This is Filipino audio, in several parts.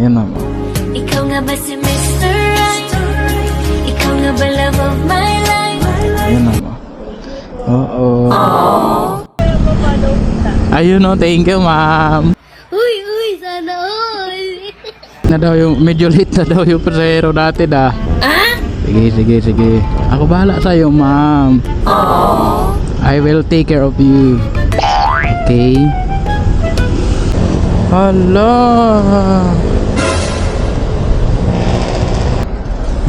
Yan ma'am. Ikaw nga ba si Mr. Right? Ikaw nga ba love of my life? Yan ma'am. Oo. Ayun o, thank you ma'am. Uy, sana all. Na daw yung, medyo late na daw yung pasahero natin ah. Ah? Sige. Ako bahala sa'yo ma'am. I will take care of you. Okay? Hala.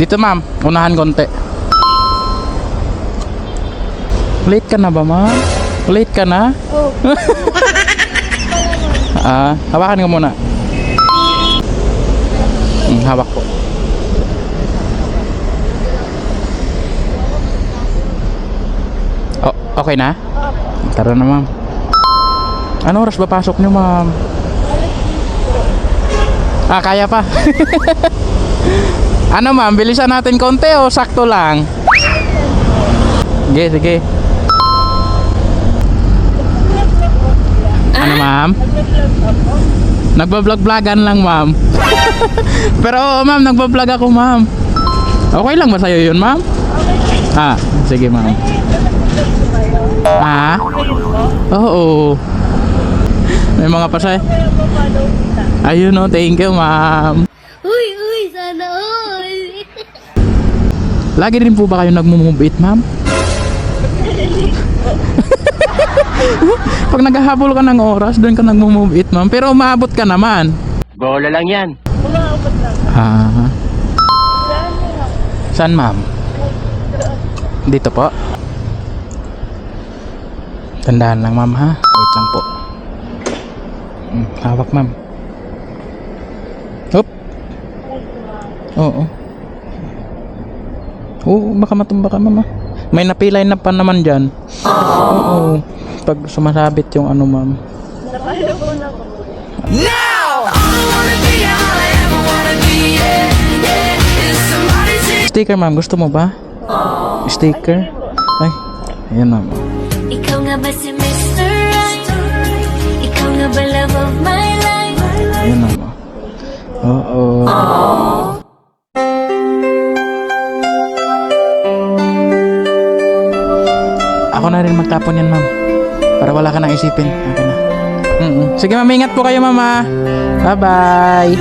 Dito ma'am, unahan konti. Late ka na ba ma'am? Late ka na? Oh. Hawakan ko muna. Hawak po. Oh, okay na? Tara na ma'am. Ano oras ba pasok nyo ma'am? Kaya pa. Ano ma'am, bilisan natin konti o sakto lang? Sige. Ano ma'am? Nagbablog-vlogan lang ma'am. Pero oo ma'am, nagbablog ako ma'am. Okay lang ba sa'yo yun ma'am? Sige ma'am. Oo. May mga pasay. Ayun o, thank you ma'am. Uy, sana all. Lagi rin po ba kayo nagmumove it ma'am? Pag naghahabol ka ng oras, doon ka nagmumove it ma'am. Pero umabot ka naman. Bola lang yan. Umaabot lang. Saan ma'am? Dito po. Tandaan lang ma'am ha. Wait lang po. Hawak ma'am. Hop. Oo. Baka matumba ka ma'am ha. May napilay na pa naman dyan. Oo. Pag sumasabit yung ano ma'am. Nakahilo ko na ako. Sticker ma'am, gusto mo ba? Sticker? Ay, ayan ma'am. Ikaw nga ba si Mr. Right? Ikaw nga ba love of my life? Ayan ma'am. Oo. Ako na rin magtapon yan ma'am. Para wala ka nang isipin. Okay na. Sige ma'am, ingat po kayo ma'am ha. Bye bye.